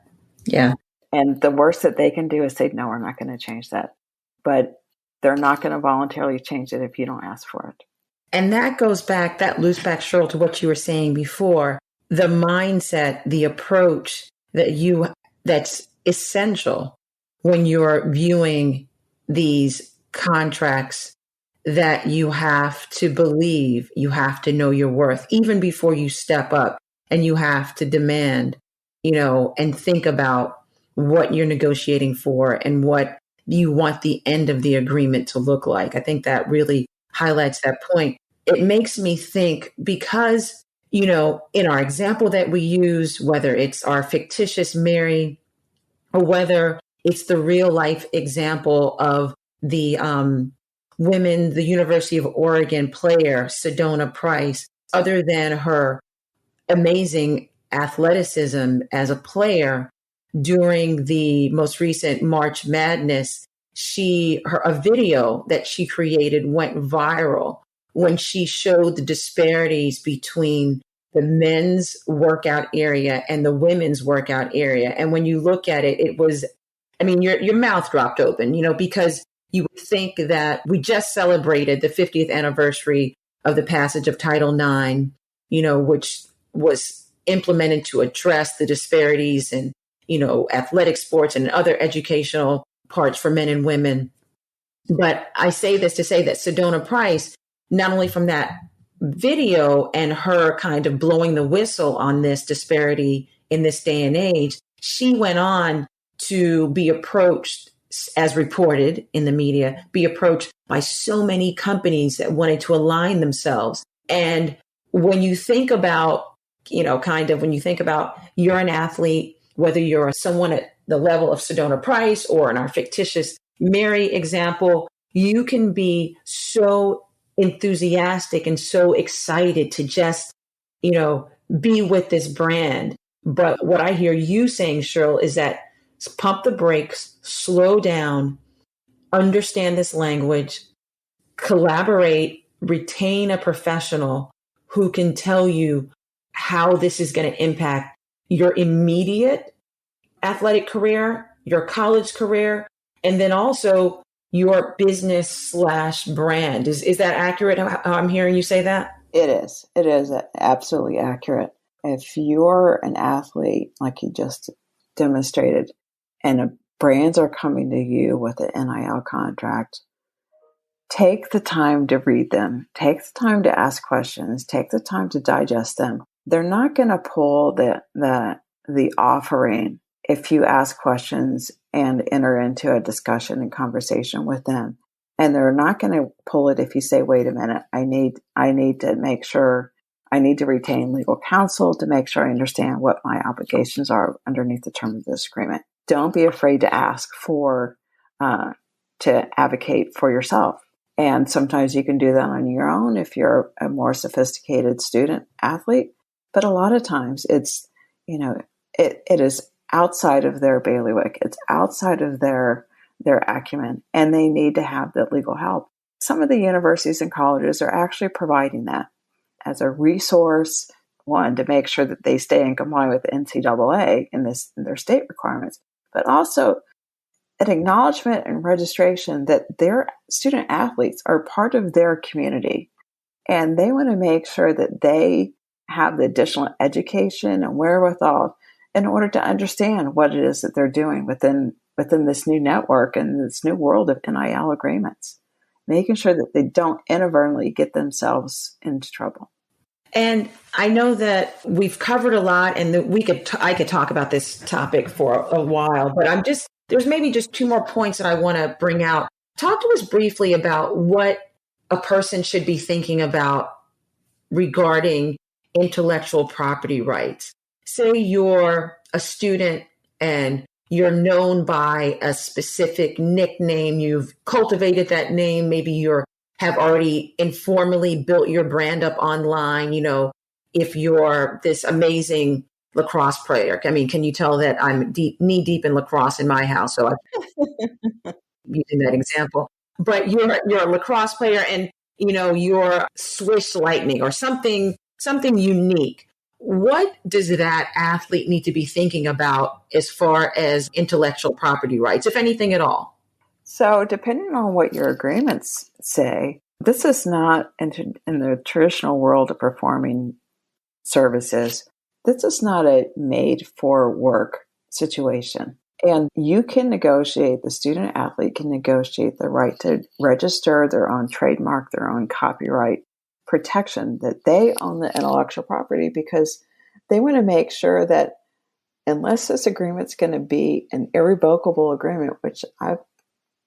A: Yeah.
B: And the worst that they can do is say, no, we're not going to change that. But they're not going to voluntarily change it if you don't ask for it.
A: And that loops back, Cheryl, to what you were saying before, the mindset, the approach that's essential when you're viewing these contracts, that you have to believe, you have to know your worth, even before you step up, and you have to demand, and think about what you're negotiating for and what you want the end of the agreement to look like. I think that really highlights that point. It makes me think, because, in our example that we use, whether it's our fictitious Mary or whether it's the real life example of the the University of Oregon player, Sedona Price, other than her amazing athleticism as a player during the most recent March Madness, a video that she created went viral when she showed the disparities between the men's workout area and the women's workout area. And when you look at it, it was, your mouth dropped open, because you would think that we just celebrated the 50th anniversary of the passage of Title IX, which was implemented to address the disparities in, athletic sports and other educational parts for men and women. But I say this to say that Sedona Price, not only from that video and her kind of blowing the whistle on this disparity in this day and age, she went on to be approached, as reported in the media, be approached by so many companies that wanted to align themselves. And when you think about, when you think about you're an athlete, whether you're someone at the level of Sedona Price or in our fictitious Mary example, you can be so enthusiastic and so excited to just, be with this brand. But what I hear you saying, Cheryl, is that pump the brakes, slow down, understand this language, collaborate, retain a professional who can tell you how this is going to impact your immediate athletic career, your college career, and then also your business / brand. Is that accurate how I'm hearing you say that?
B: It is. It is absolutely accurate. If you're an athlete, like you just demonstrated, and brands are coming to you with an NIL contract, take the time to read them. Take the time to ask questions. Take the time to digest them. They're not going to pull the offering if you ask questions and enter into a discussion and conversation with them. And they're not going to pull it if you say, wait a minute, I need to make sure, I need to retain legal counsel to make sure I understand what my obligations are underneath the terms of this agreement. Don't be afraid to ask to advocate for yourself. And sometimes you can do that on your own if you're a more sophisticated student athlete. But a lot of times it's, it is outside of their bailiwick. It's outside of their acumen, and they need to have the legal help. Some of the universities and colleges are actually providing that as a resource, one, to make sure that they stay in compliance with NCAA in their state requirements, but also an acknowledgement and registration that their student athletes are part of their community. And they want to make sure that they have the additional education and wherewithal in order to understand what it is that they're doing within this new network and this new world of NIL agreements, making sure that they don't inadvertently get themselves into trouble.
A: And I know that we've covered a lot, and that I could talk about this topic for a while, but there's maybe just two more points that I want to bring out. Talk to us briefly about what a person should be thinking about regarding intellectual property rights. Say you're a student and you're known by a specific nickname. You've cultivated that name. Maybe you have already informally built your brand up online. If you're this amazing lacrosse player, can you tell that I'm knee deep in lacrosse in my house? So I'm using that example. But you're a lacrosse player, and you're Swiss Lightning or something unique. What does that athlete need to be thinking about as far as intellectual property rights, if anything at all?
B: So depending on what your agreements say, this is not in the traditional world of performing services. This is not a made for work situation. And you can negotiate, the student athlete can negotiate the right to register their own trademark, their own copyright protection, that they own the intellectual property, because they want to make sure that unless this agreement's going to be an irrevocable agreement, which I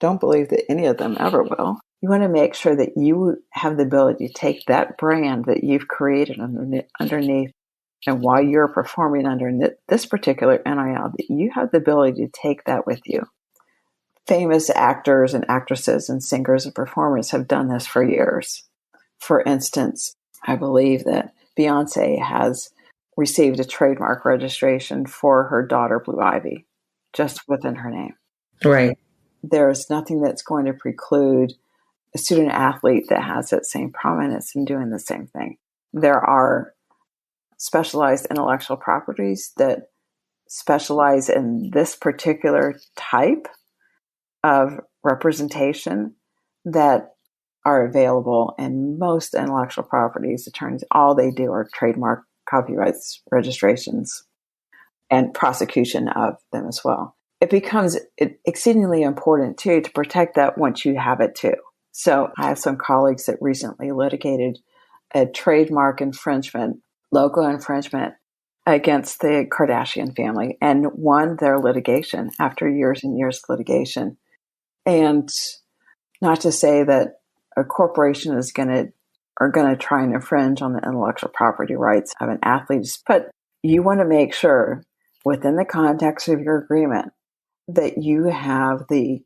B: don't believe that any of them ever will, you want to make sure that you have the ability to take that brand that you've created underneath, and while you're performing under this particular NIL, that you have the ability to take that with you. Famous actors and actresses and singers and performers have done this for years. For instance, I believe that Beyonce has received a trademark registration for her daughter, Blue Ivy, just within her name.
A: Right.
B: There's nothing that's going to preclude a student athlete that has that same prominence in doing the same thing. There are specialized intellectual properties that specialize in this particular type of representation that are available, and most intellectual properties attorneys, all they do are trademark copyrights registrations and prosecution of them as well. It becomes exceedingly important, too, to protect that once you have it, too. So I have some colleagues that recently litigated a trademark infringement, logo infringement against the Kardashian family and won their litigation after years and years of litigation. And not to say that a corporation are going to try and infringe on the intellectual property rights of an athlete, but you want to make sure within the context of your agreement that you have the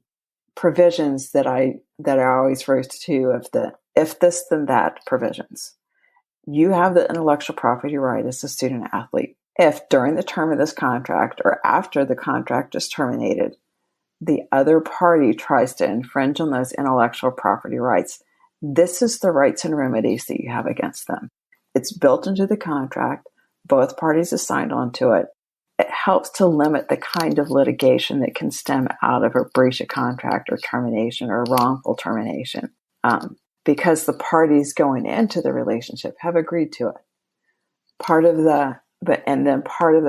B: provisions that I always refer to of the if this then that provisions. You have the intellectual property right as a student athlete. If during the term of this contract or after the contract is terminated, the other party tries to infringe on those intellectual property rights, this is the rights and remedies that you have against them. It's built into the contract. Both parties have signed onto it. It helps to limit the kind of litigation that can stem out of a breach of contract or termination or wrongful termination, because the parties going into the relationship have agreed to it. Part of the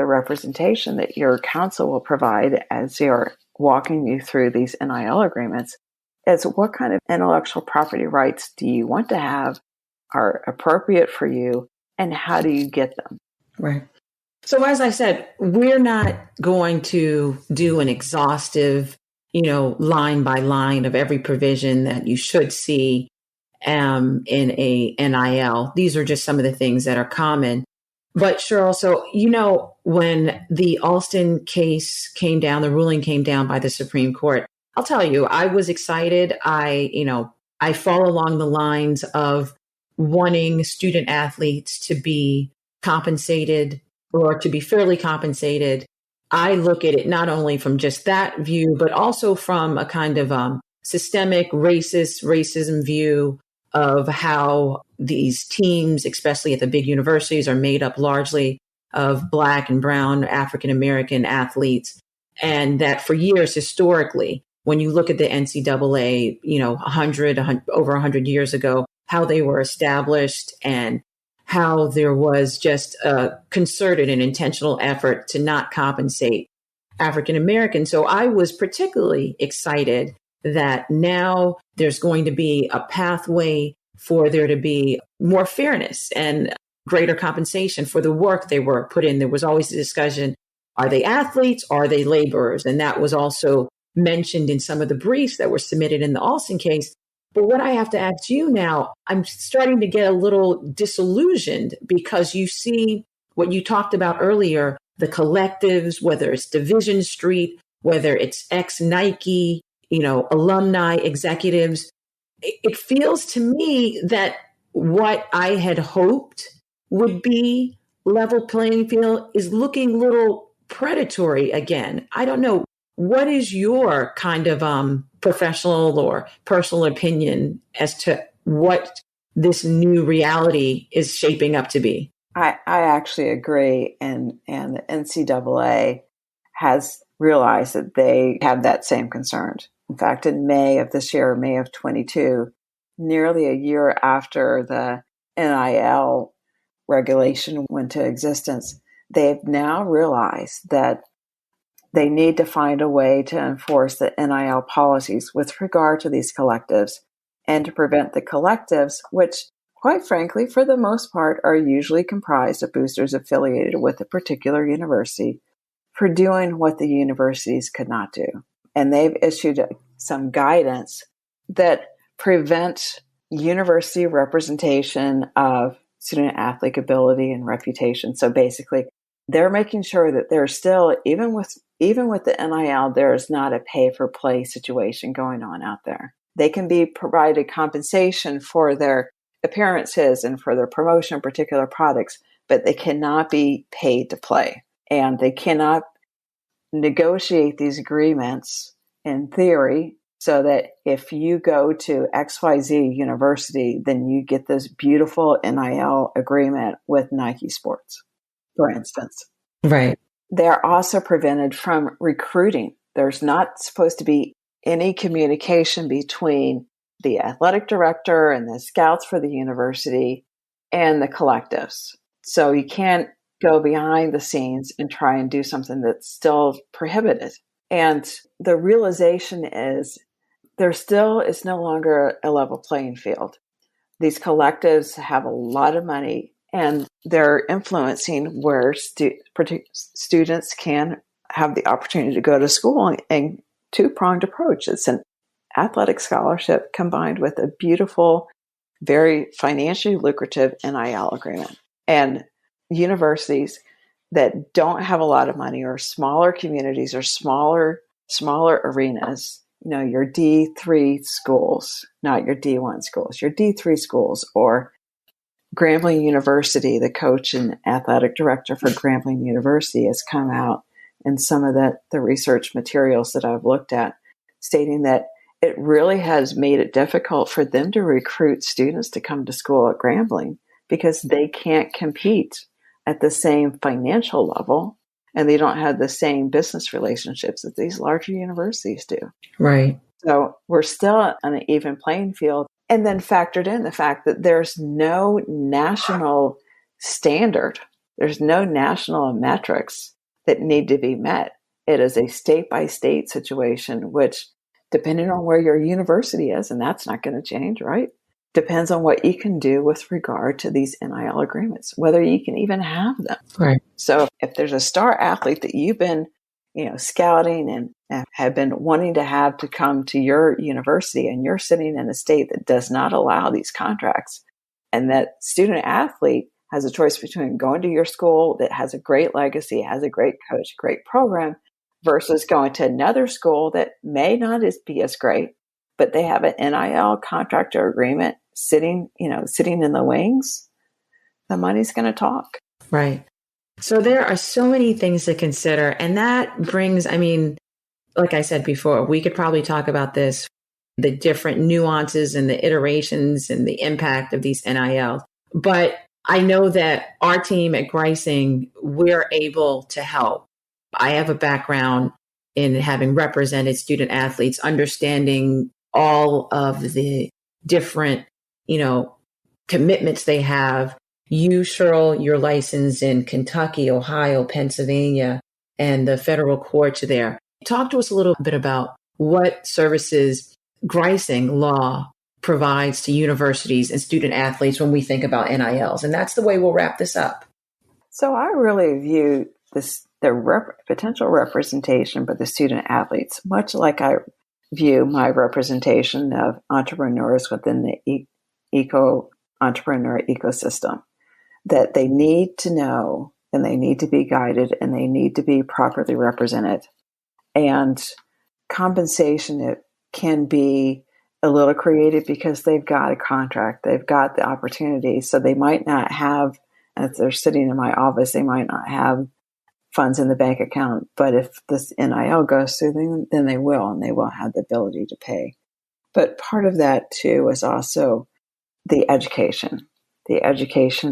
B: representation that your counsel will provide as you're walking you through these NIL agreements is what kind of intellectual property rights do you want to have, are appropriate for you, and how do you get them?
A: Right. So as I said, we're not going to do an exhaustive, line by line of every provision that you should see in a NIL. These are just some of the things that are common. But Cheryl, so, when the Alston case came down, the ruling came down by the Supreme Court, I'll tell you, I was excited. I fall along the lines of wanting student athletes to be compensated or to be fairly compensated. I look at it not only from just that view, but also from a kind of systemic racism view of how these teams, especially at the big universities, are made up largely of Black and brown African American athletes. And that for years, historically, when you look at the NCAA, over 100 years ago, how they were established and how there was just a concerted and intentional effort to not compensate African Americans. So I was particularly excited that now there's going to be a pathway for there to be more fairness and greater compensation for the work they were put in. There was always a discussion, are they athletes? Are they laborers? And that was also mentioned in some of the briefs that were submitted in the Alston case. But what I have to ask you now, I'm starting to get a little disillusioned because you see what you talked about earlier, the collectives, whether it's Division Street, whether it's ex-Nike, alumni, executives. It feels to me that what I had hoped would be level playing field is looking a little predatory again. I don't know. What is your kind of professional or personal opinion as to what this new reality is shaping up to be?
B: I actually agree. And the NCAA has realized that they have that same concern. In fact, in May of this year, May of 22, nearly a year after the NIL regulation went into existence, they've now realized that they need to find a way to enforce the NIL policies with regard to these collectives and to prevent the collectives, which, quite frankly, for the most part, are usually comprised of boosters affiliated with a particular university, for doing what the universities could not do. And they've issued some guidance that prevent university representation of student athlete ability and reputation. So basically, they're making sure that there's still, even with the NIL, there is not a pay-for-play situation going on out there. They can be provided compensation for their appearances and for their promotion of particular products, but they cannot be paid to play. And they cannot negotiate these agreements in theory so that if you go to XYZ University, then you get this beautiful NIL agreement with Nike Sports, for instance.
A: Right.
B: They're also prevented from recruiting. There's not supposed to be any communication between the athletic director and the scouts for the university and the collectives. So you can't go behind the scenes and try and do something that's still prohibited. And the realization is there still is no longer a level playing field. These collectives have a lot of money and they're influencing where students can have the opportunity to go to school, and two-pronged approach. It's an athletic scholarship combined with a beautiful, very financially lucrative NIL agreement. And universities that don't have a lot of money, or smaller communities, or smaller arenas, your D3 schools, not your D1 schools, your D3 schools, or Grambling University, the coach and athletic director for Grambling University has come out in some of the research materials that I've looked at, stating that it really has made it difficult for them to recruit students to come to school at Grambling because they can't compete at the same financial level, and they don't have the same business relationships that these larger universities do.
A: Right.
B: So we're still on an even playing field. And then factored in the fact that there's no national standard. There's no national metrics that need to be met. It is a state-by-state situation, which, depending on where your university is, and that's not going to change, right? Depends on what you can do with regard to these NIL agreements, whether you can even have them.
A: Right.
B: So if there's a star athlete that you've been, scouting and have been wanting to have to come to your university, and you're sitting in a state that does not allow these contracts, and that student athlete has a choice between going to your school that has a great legacy, has a great coach, great program, versus going to another school that may not be as great, but they have an NIL contract or agreement sitting in the wings, the money's going to talk.
A: Right. So there are so many things to consider. And that brings, like I said before, we could probably talk about this, the different nuances and the iterations and the impact of these NILs. But I know that our team at Griesing, we're able to help. I have a background in having represented student athletes, understanding all of the different, commitments they have. You, Cheryl, you're licensed in Kentucky, Ohio, Pennsylvania, and the federal courts there. Talk to us a little bit about what services Griesing law provides to universities and student athletes when we think about NILs. And that's the way we'll wrap this up.
B: So I really view the potential representation by the student athletes, much like I view my representation of entrepreneurs within the entrepreneur ecosystem, that they need to know, and they need to be guided, and they need to be properly represented. And compensation, it can be a little creative because they've got a contract, they've got the opportunity. So they might not have, if they're sitting in my office, they might not have funds in the bank account. But if this NIL goes through them, then they will, and they will have the ability to pay. But part of that too is also the education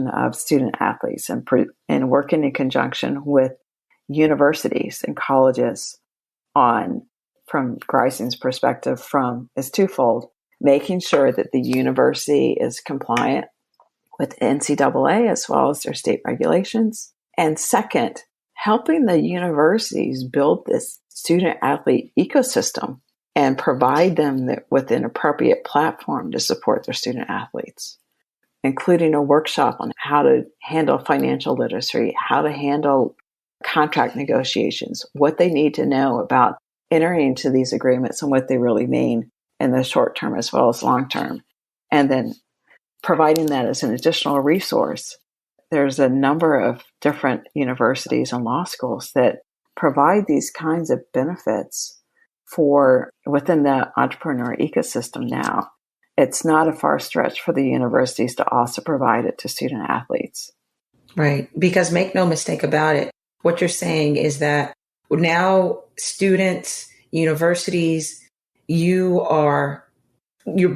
B: of student athletes, and working in conjunction with universities and colleges from Griesing's perspective, is twofold: making sure that the university is compliant with NCAA as well as their state regulations. And second, helping the universities build this student athlete ecosystem and provide them with an appropriate platform to support their student athletes, including a workshop on how to handle financial literacy, how to handle contract negotiations, what they need to know about entering into these agreements and what they really mean in the short term as well as long term. And then providing that as an additional resource. There's a number of different universities and law schools that provide these kinds of benefits within the entrepreneur ecosystem now. It's not a far stretch for the universities to also provide it to student athletes.
A: Right. Because make no mistake about it, what you're saying is that now students, universities, you're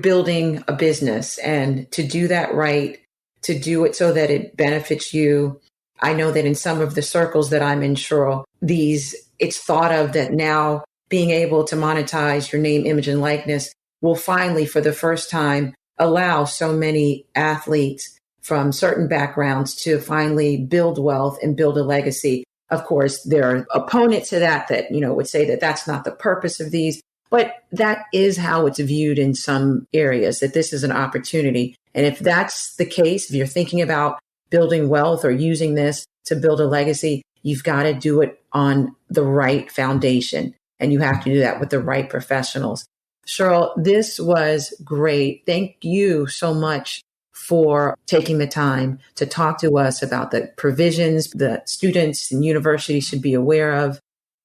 A: building a business, and to do that right, to do it so that it benefits you. I know that in some of the circles that I'm in, Cheryl, it's thought of that now being able to monetize your name, image, and likeness will finally, for the first time, allow so many athletes from certain backgrounds to finally build wealth and build a legacy. Of course, there are opponents to that would say that that's not the purpose of these, but that is how it's viewed in some areas, that this is an opportunity. And if that's the case, if you're thinking about building wealth or using this to build a legacy, you've got to do it on the right foundation. And you have to do that with the right professionals. Cheryl, this was great. Thank you so much for taking the time to talk to us about the provisions that students and universities should be aware of,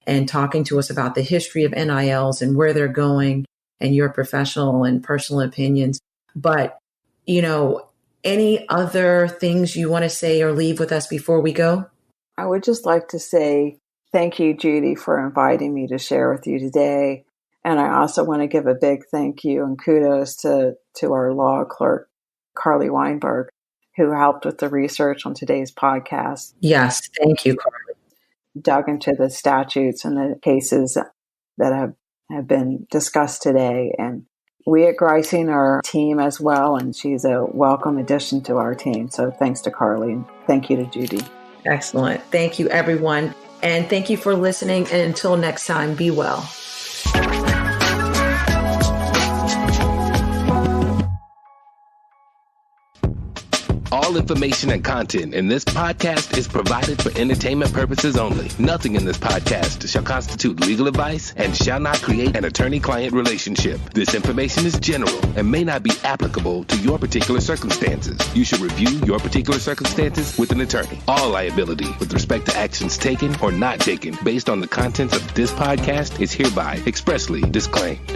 A: and talking to us about the history of NILs and where they're going and your professional and personal opinions. But, any other things you want to say or leave with us before we go?
B: I would just like to say thank you, Judy, for inviting me to share with you today. And I also want to give a big thank you and kudos to our law clerk, Carly Weinberg, who helped with the research on today's podcast.
A: Yes, thank you, Carly.
B: Dug into the statutes and the cases that have been discussed today. And we at Griesing are a team as well, and she's a welcome addition to our team. So thanks to Carly, and thank you to Judy.
A: Excellent. Thank you, everyone. And thank you for listening. And until next time, be well.
C: All information and content in this podcast is provided for entertainment purposes only. Nothing in this podcast shall constitute legal advice and shall not create an attorney-client relationship. This information is general and may not be applicable to your particular circumstances. You should review your particular circumstances with an attorney. All liability with respect to actions taken or not taken based on the contents of this podcast is hereby expressly disclaimed.